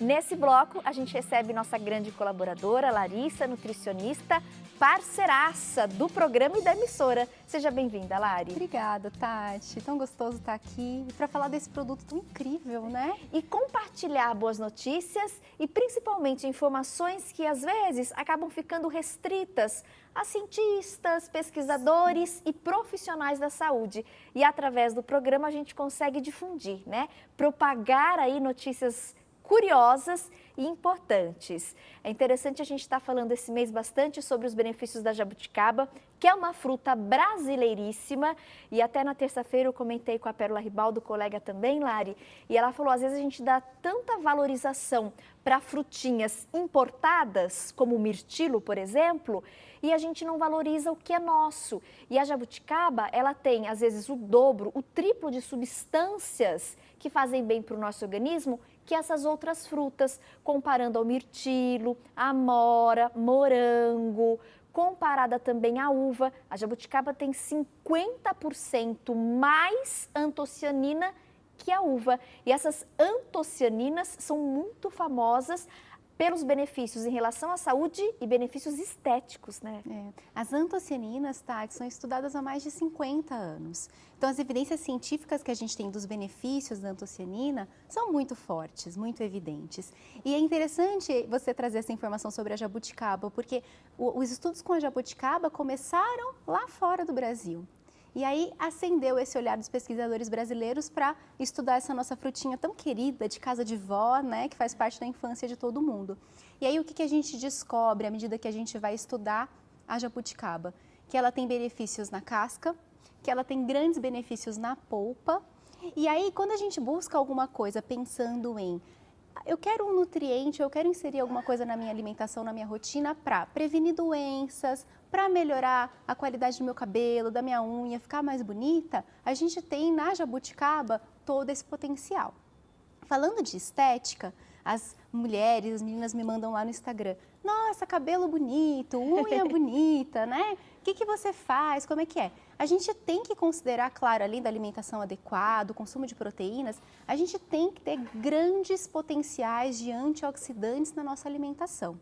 Nesse bloco, a gente recebe nossa grande colaboradora, Larissa, nutricionista, parceiraça do programa e da emissora. Seja bem-vinda, Lari. Obrigada, Tati. Tão gostoso estar aqui para falar desse produto tão incrível, né? E compartilhar boas notícias e principalmente informações que às vezes acabam ficando restritas a cientistas, pesquisadores e profissionais da saúde. E através do programa a gente consegue difundir, né? Propagar aí notícias curiosas e importantes. É interessante a gente estar falando esse mês bastante sobre os benefícios da jabuticaba, que é uma fruta brasileiríssima, e até na terça-feira eu comentei com a Pérola Ribaldo, colega também, Lari, e ela falou, às vezes a gente dá tanta valorização para frutinhas importadas, como o mirtilo, por exemplo, e a gente não valoriza o que é nosso. E a jabuticaba, ela tem, às vezes, o dobro, o triplo de substâncias que fazem bem para o nosso organismo que essas outras frutas, comparando ao mirtilo, a amora, morango, comparada também à uva. A jabuticaba tem 50% mais antocianina que a uva. E essas antocianinas são muito famosas pelos benefícios em relação à saúde e benefícios estéticos, né? As antocianinas, Tati, são estudadas há mais de 50 anos. Então, as evidências científicas que a gente tem dos benefícios da antocianina são muito fortes, muito evidentes. E é interessante você trazer essa informação sobre a jabuticaba, porque os estudos com a jabuticaba começaram lá fora do Brasil. E aí acendeu esse olhar dos pesquisadores brasileiros para estudar essa nossa frutinha tão querida, de casa de vó, né, que faz parte da infância de todo mundo. E aí o que a gente descobre à medida que a gente vai estudar a jabuticaba? Que ela tem benefícios na casca, que ela tem grandes benefícios na polpa. E aí quando a gente busca alguma coisa pensando em eu quero um nutriente, eu quero inserir alguma coisa na minha alimentação, na minha rotina para prevenir doenças, para melhorar a qualidade do meu cabelo, da minha unha, ficar mais bonita, a gente tem na jabuticaba todo esse potencial. Falando de estética, as mulheres, as meninas me mandam lá no Instagram, nossa, cabelo bonito, unha bonita, né? O que você faz? Como é que é? A gente tem que considerar, claro, além da alimentação adequada, o consumo de proteínas, a gente tem que ter grandes potenciais de antioxidantes na nossa alimentação,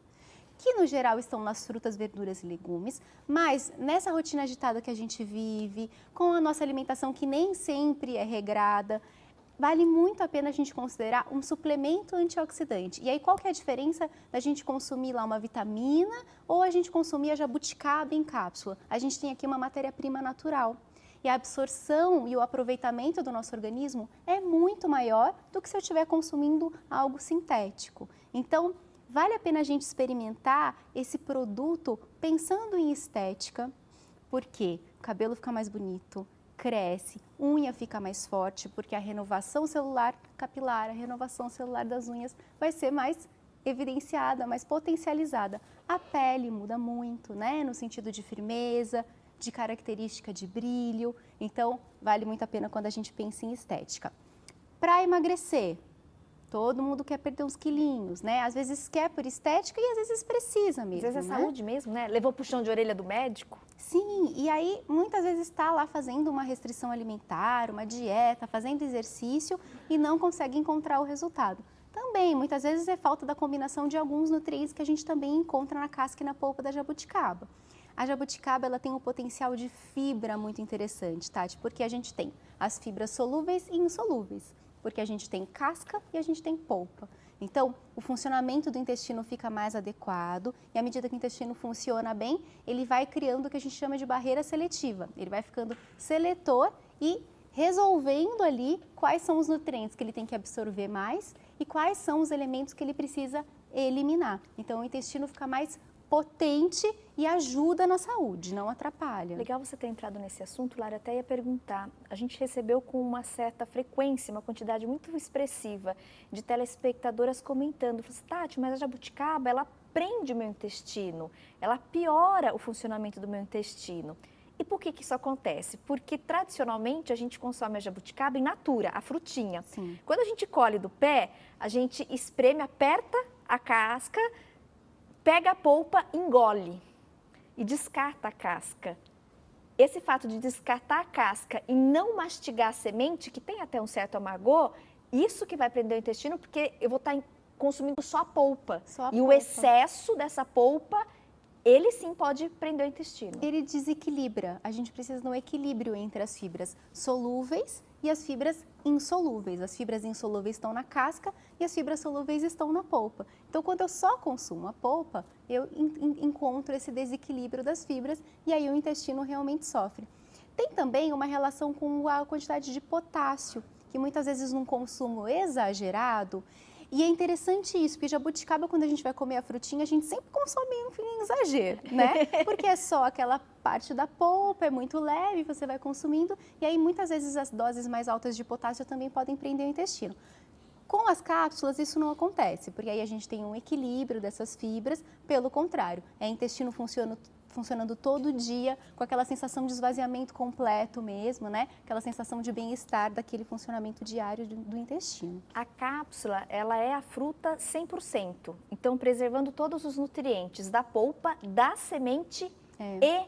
que no geral estão nas frutas, verduras e legumes, mas nessa rotina agitada que a gente vive, com a nossa alimentação que nem sempre é regrada, vale muito a pena a gente considerar um suplemento antioxidante. E aí qual que é a diferença da gente consumir lá uma vitamina ou a gente consumir a jabuticaba em cápsula? A gente tem aqui uma matéria-prima natural. E a absorção e o aproveitamento do nosso organismo é muito maior do que se eu estiver consumindo algo sintético. Então, vale a pena a gente experimentar esse produto pensando em estética, porque o cabelo fica mais bonito, cresce, unha fica mais forte, porque a renovação celular capilar, a renovação celular das unhas vai ser mais evidenciada, mais potencializada. A pele muda muito, né? No sentido de firmeza, de característica de brilho, então vale muito a pena quando a gente pensa em estética. Para emagrecer, todo mundo quer perder uns quilinhos, né? Às vezes quer por estética e às vezes precisa mesmo, Às vezes é né? saúde mesmo, né? Levou puxão de orelha do médico. Sim, e aí muitas vezes está lá fazendo uma restrição alimentar, uma dieta, fazendo exercício e não consegue encontrar o resultado. Também, muitas vezes é falta da combinação de alguns nutrientes que a gente também encontra na casca e na polpa da jabuticaba. A jabuticaba ela tem um potencial de fibra muito interessante, Tati, porque a gente tem as fibras solúveis e insolúveis, porque a gente tem casca e a gente tem polpa. Então, o funcionamento do intestino fica mais adequado e à medida que o intestino funciona bem, ele vai criando o que a gente chama de barreira seletiva. Ele vai ficando seletor e resolvendo ali quais são os nutrientes que ele tem que absorver mais e quais são os elementos que ele precisa eliminar. Então, o intestino fica mais potente e ajuda na saúde, não atrapalha. Legal você ter entrado nesse assunto, Lara, até ia perguntar. A gente recebeu com uma certa frequência, uma quantidade muito expressiva de telespectadoras comentando, Tati, mas a jabuticaba, ela prende o meu intestino, ela piora o funcionamento do meu intestino. E por que isso acontece? Porque tradicionalmente a gente consome a jabuticaba in natura, a frutinha. Sim. Quando a gente colhe do pé, a gente espreme, aperta a casca, pega a polpa, engole e descarta a casca. Esse fato de descartar a casca e não mastigar a semente, que tem até um certo amargor, isso que vai prender o intestino, porque eu vou estar consumindo só a polpa. Só a E o polpa. excesso dessa polpa, ele sim pode prender o intestino. Ele desequilibra. A gente precisa de um equilíbrio entre as fibras solúveis e as fibras insolúveis. As fibras insolúveis estão na casca e as fibras solúveis estão na polpa. Então, quando eu só consumo a polpa, eu encontro esse desequilíbrio das fibras e aí o intestino realmente sofre. Tem também uma relação com a quantidade de potássio, que muitas vezes num consumo exagerado. E é interessante isso, porque jabuticaba, quando a gente vai comer a frutinha, a gente sempre consome em exagero, né? Porque é só aquela parte da polpa, é muito leve, você vai consumindo, e aí muitas vezes as doses mais altas de potássio também podem prender o intestino. Com as cápsulas isso não acontece, porque aí a gente tem um equilíbrio dessas fibras, pelo contrário, o intestino funcionando todo dia, com aquela sensação de esvaziamento completo mesmo, né? Aquela sensação de bem-estar daquele funcionamento diário do intestino. A cápsula, ela é a fruta 100%, então preservando todos os nutrientes da polpa, da semente e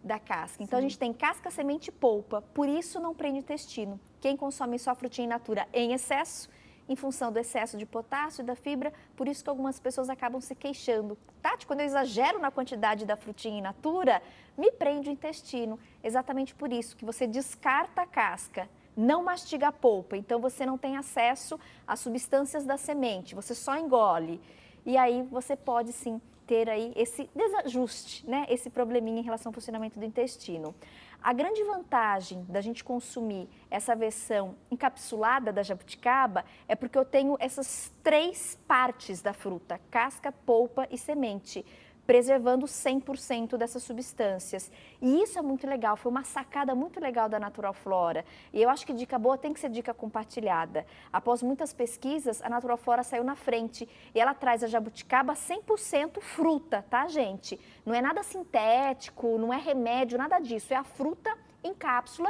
da casca. Então, a gente tem casca, semente e polpa, por isso não prende o intestino. Quem consome só frutinha in natura em excesso, em função do excesso de potássio e da fibra, por isso que algumas pessoas acabam se queixando. Tati, quando eu exagero na quantidade da frutinha in natura, me prende o intestino. Exatamente por isso que você descarta a casca, não mastiga a polpa, então você não tem acesso às substâncias da semente, você só engole. E aí você pode sim ter aí esse desajuste, né? Esse probleminha em relação ao funcionamento do intestino. A grande vantagem da gente consumir essa versão encapsulada da jabuticaba é porque eu tenho essas 3 partes da fruta, casca, polpa e semente, preservando 100% dessas substâncias. E isso é muito legal, foi uma sacada muito legal da Natural Flora. E eu acho que dica boa tem que ser dica compartilhada. Após muitas pesquisas, a Natural Flora saiu na frente e ela traz a jabuticaba 100% fruta, tá, gente? Não é nada sintético, não é remédio, nada disso. É a fruta em cápsula,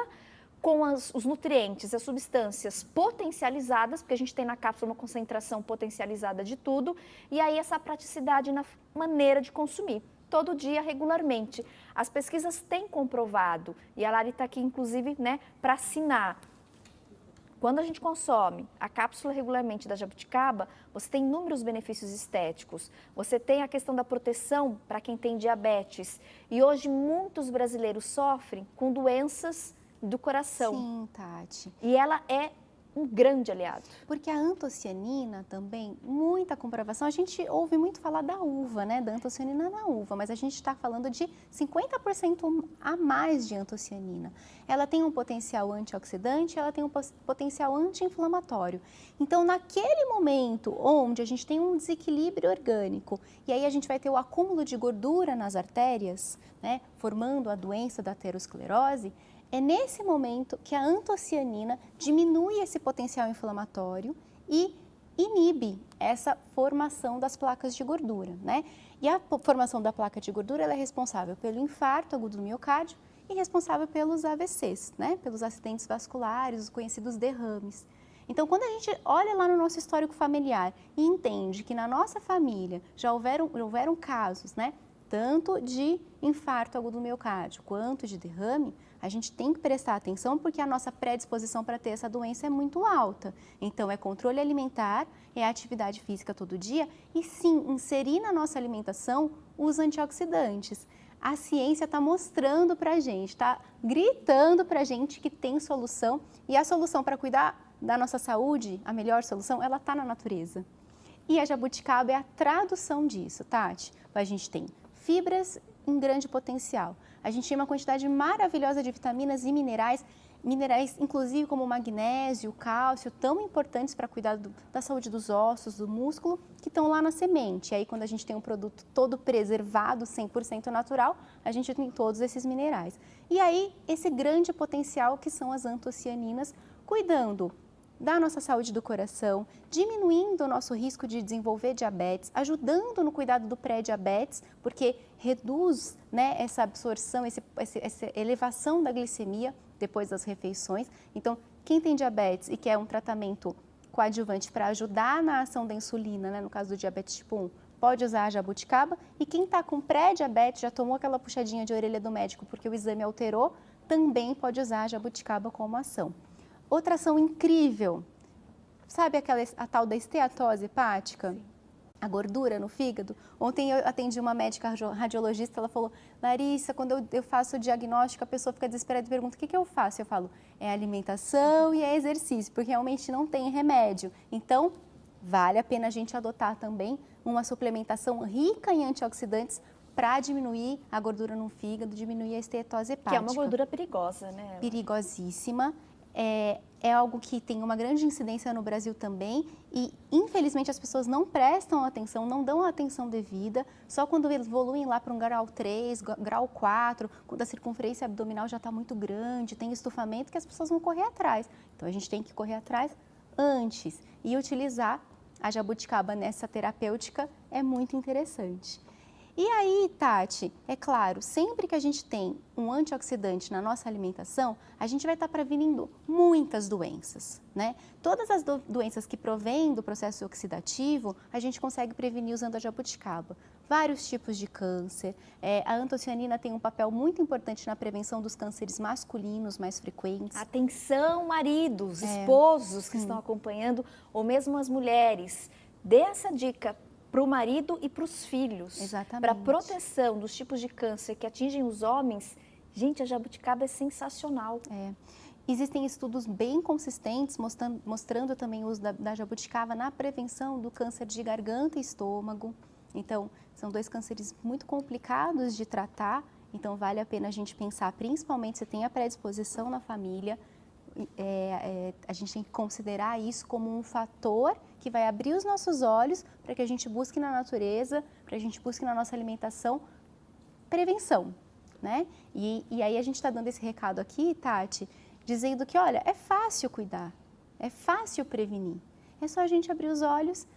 com os nutrientes, as substâncias potencializadas, porque a gente tem na cápsula uma concentração potencializada de tudo, e aí essa praticidade na maneira de consumir, todo dia, regularmente. As pesquisas têm comprovado, e a Lari está aqui, inclusive, né, para assinar. Quando a gente consome a cápsula regularmente da jabuticaba, você tem inúmeros benefícios estéticos. Você tem a questão da proteção para quem tem diabetes. E hoje muitos brasileiros sofrem com doenças do coração. Sim, Tati. E ela é um grande aliado. Porque a antocianina também, muita comprovação, a gente ouve muito falar da uva, né, da antocianina na uva, mas a gente está falando de 50% a mais de antocianina. Ela tem um potencial antioxidante, ela tem um potencial anti-inflamatório. Então, naquele momento onde a gente tem um desequilíbrio orgânico, e aí a gente vai ter o acúmulo de gordura nas artérias, né, formando a doença da aterosclerose, é nesse momento que a antocianina diminui esse potencial inflamatório e inibe essa formação das placas de gordura, né? E a formação da placa de gordura ela é responsável pelo infarto agudo do miocárdio e responsável pelos AVCs, né? Pelos acidentes vasculares, os conhecidos derrames. Então, quando a gente olha lá no nosso histórico familiar e entende que na nossa família já houveram casos, né? Tanto de infarto agudo do miocárdio quanto de derrame, a gente tem que prestar atenção porque a nossa predisposição para ter essa doença é muito alta. Então, é controle alimentar, é atividade física todo dia e sim, inserir na nossa alimentação os antioxidantes. A ciência está mostrando para a gente, está gritando para a gente que tem solução e a solução para cuidar da nossa saúde, a melhor solução, ela está na natureza. E a jabuticaba é a tradução disso, Tati. A gente tem fibras em grande potencial. A gente tem uma quantidade maravilhosa de vitaminas e minerais inclusive como magnésio, cálcio, tão importantes para cuidar da saúde dos ossos, do músculo, que estão lá na semente. E aí, quando a gente tem um produto todo preservado, 100% natural, a gente tem todos esses minerais. E aí, esse grande potencial que são as antocianinas, cuidando da nossa saúde do coração, diminuindo o nosso risco de desenvolver diabetes, ajudando no cuidado do pré-diabetes, porque reduz, né, essa absorção, essa elevação da glicemia depois das refeições. Então, quem tem diabetes e quer um tratamento coadjuvante para ajudar na ação da insulina, né, no caso do diabetes tipo 1, pode usar a jabuticaba. E quem está com pré-diabetes, já tomou aquela puxadinha de orelha do médico porque o exame alterou, também pode usar a jabuticaba como ação. Outra ação incrível sabe a tal da esteatose hepática? Sim. A gordura no fígado. Ontem eu atendi uma médica radiologista, ela falou, Larissa, quando eu faço o diagnóstico, a pessoa fica desesperada e pergunta, o que eu faço? Eu falo, é alimentação e é exercício, porque realmente não tem remédio. Então, vale a pena a gente adotar também uma suplementação rica em antioxidantes para diminuir a gordura no fígado, diminuir a esteatose hepática. Que é uma gordura perigosa, né? Perigosíssima. É algo que tem uma grande incidência no Brasil também e, infelizmente, as pessoas não prestam atenção, não dão a atenção devida, só quando evoluem lá para um grau 3, grau 4, quando a circunferência abdominal já está muito grande, tem estufamento, que as pessoas vão correr atrás. Então, a gente tem que correr atrás antes e utilizar a jabuticaba nessa terapêutica é muito interessante. E aí, Tati, é claro, sempre que a gente tem um antioxidante na nossa alimentação, a gente vai estar prevenindo muitas doenças, né? Todas as doenças que provêm do processo oxidativo, a gente consegue prevenir usando a jabuticaba. Vários tipos de câncer. A antocianina tem um papel muito importante na prevenção dos cânceres masculinos mais frequentes. Atenção, maridos, esposos que estão acompanhando, ou mesmo as mulheres. Dê essa dica para o marido e para os filhos. Exatamente. Para a proteção dos tipos de câncer que atingem os homens, gente, a jabuticaba é sensacional. Existem estudos bem consistentes mostrando também o uso da jabuticaba na prevenção do câncer de garganta e estômago. Então, são dois cânceres muito complicados de tratar, então vale a pena a gente pensar, principalmente se tem a predisposição na família, a gente tem que considerar isso como um fator que vai abrir os nossos olhos para que a gente busque na natureza, para que a gente busque na nossa alimentação prevenção, né? E aí a gente está dando esse recado aqui, Tati, dizendo que, olha, é fácil cuidar, é fácil prevenir, é só a gente abrir os olhos,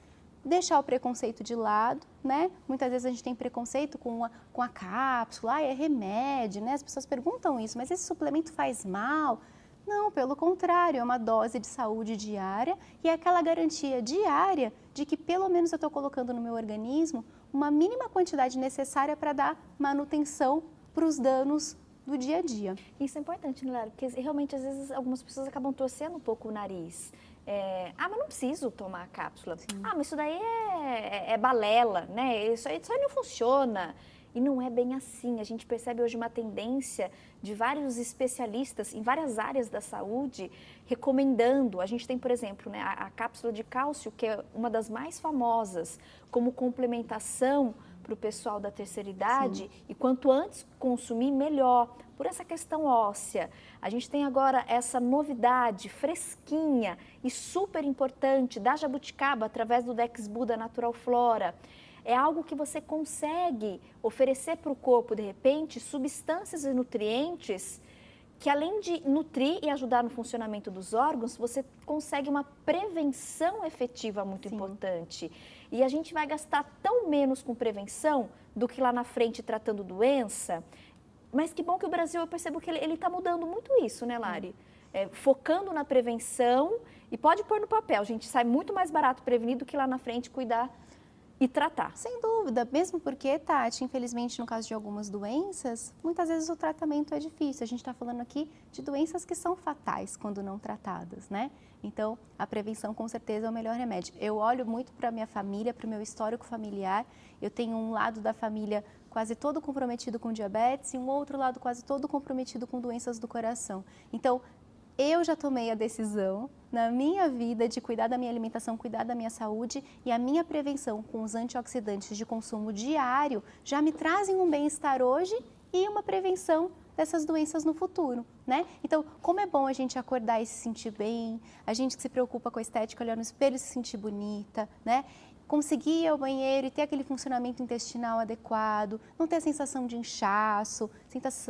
deixar o preconceito de lado, né? Muitas vezes a gente tem preconceito com a cápsula, é remédio, né? As pessoas perguntam isso, mas esse suplemento faz mal? Não, pelo contrário, é uma dose de saúde diária e é aquela garantia diária de que pelo menos eu estou colocando no meu organismo uma mínima quantidade necessária para dar manutenção para os danos do dia a dia. Isso é importante, né, Lara? Porque realmente às vezes algumas pessoas acabam torcendo um pouco o nariz. Mas não preciso tomar a cápsula. Sim. Mas isso daí é balela, né? Isso aí não funciona. E não é bem assim. A gente percebe hoje uma tendência de vários especialistas em várias áreas da saúde recomendando. A gente tem, por exemplo, né, a cápsula de cálcio, que é uma das mais famosas, como complementação para o pessoal da terceira idade. Sim. E quanto antes consumir, melhor. Por essa questão óssea. A gente tem agora essa novidade fresquinha e super importante da jabuticaba através do Dexbu da Natural Flora. É algo que você consegue oferecer para o corpo, de repente, substâncias e nutrientes que, além de nutrir e ajudar no funcionamento dos órgãos, você consegue uma prevenção efetiva muito Sim. importante. E a gente vai gastar tão menos com prevenção do que lá na frente tratando doença. Mas que bom que o Brasil, eu percebo que ele está mudando muito isso, né, Lari? Focando na prevenção e pode pôr no papel, gente, sai muito mais barato prevenir do que lá na frente cuidar e tratar. Sem dúvida, mesmo porque, Tati, infelizmente no caso de algumas doenças, muitas vezes o tratamento é difícil. A gente está falando aqui de doenças que são fatais quando não tratadas, né? Então, a prevenção com certeza é o melhor remédio. Eu olho muito para a minha família, para o meu histórico familiar. Eu tenho um lado da família quase todo comprometido com diabetes e um outro lado quase todo comprometido com doenças do coração. Então, eu já tomei a decisão na minha vida de cuidar da minha alimentação, cuidar da minha saúde e a minha prevenção com os antioxidantes de consumo diário já me trazem um bem-estar hoje e uma prevenção dessas doenças no futuro, né? Então, como é bom a gente acordar e se sentir bem, a gente que se preocupa com a estética, olhar no espelho e se sentir bonita, né? Conseguir ir ao banheiro e ter aquele funcionamento intestinal adequado, não ter a sensação de inchaço,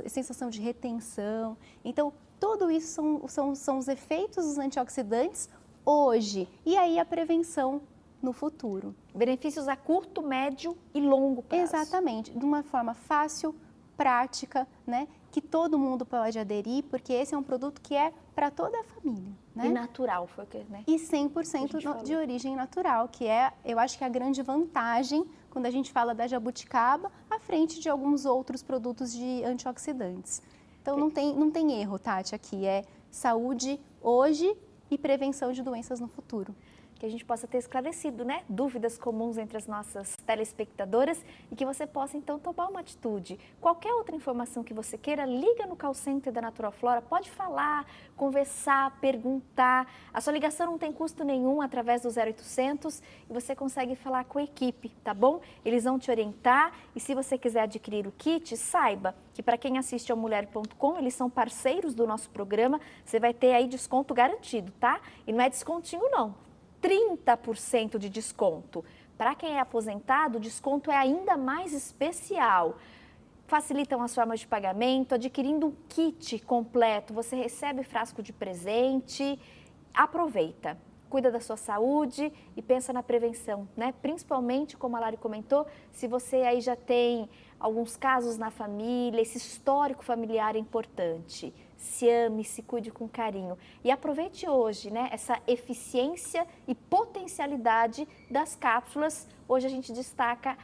sensação de retenção. Então, tudo isso são os efeitos dos antioxidantes hoje e aí a prevenção no futuro. Benefícios a curto, médio e longo prazo. Exatamente, de uma forma fácil, prática, né? Que todo mundo pode aderir, porque esse é um produto que é para toda a família. Né? E natural, foi o que, né? E 100% de origem natural, que é, eu acho que é a grande vantagem quando a gente fala da jabuticaba à frente de alguns outros produtos de antioxidantes. Então, não tem erro, Tati, aqui é saúde hoje e prevenção de doenças no futuro. que a gente possa ter esclarecido, né, dúvidas comuns entre as nossas telespectadoras e que você possa, então, tomar uma atitude. Qualquer outra informação que você queira, liga no call center da Natural Flora, pode falar, conversar, perguntar. A sua ligação não tem custo nenhum através do 0800 e você consegue falar com a equipe, tá bom? Eles vão te orientar e se você quiser adquirir o kit, saiba que para quem assiste ao mulher.com, eles são parceiros do nosso programa, você vai ter aí desconto garantido, tá? E não é descontinho não, 30% de desconto. Para quem é aposentado, o desconto é ainda mais especial. Facilitam as formas de pagamento, adquirindo um kit completo, você recebe frasco de presente, aproveita. Cuida da sua saúde e pensa na prevenção, né? Principalmente, como a Lari comentou, se você aí já tem alguns casos na família, esse histórico familiar é importante. Se ame, se cuide com carinho. E aproveite hoje, né, essa eficiência e potencialidade das cápsulas. Hoje a gente destaca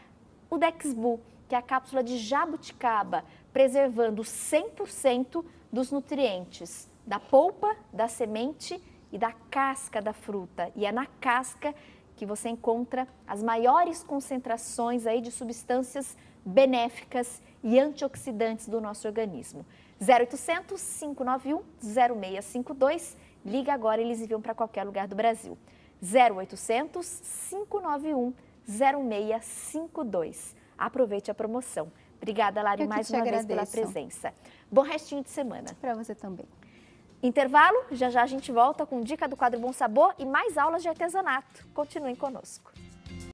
o Dexbu, que é a cápsula de jabuticaba, preservando 100% dos nutrientes da polpa, da semente e da casca da fruta. E é na casca que você encontra as maiores concentrações aí de substâncias benéficas e antioxidantes do nosso organismo. 0800 591 0652, liga agora e eles enviam para qualquer lugar do Brasil. 0800 591 0652. Aproveite a promoção. Obrigada, Lari, mais uma vez pela presença. Bom restinho de semana. Para você também. Intervalo, já já a gente volta com dica do quadro Bom Sabor e mais aulas de artesanato. Continuem conosco.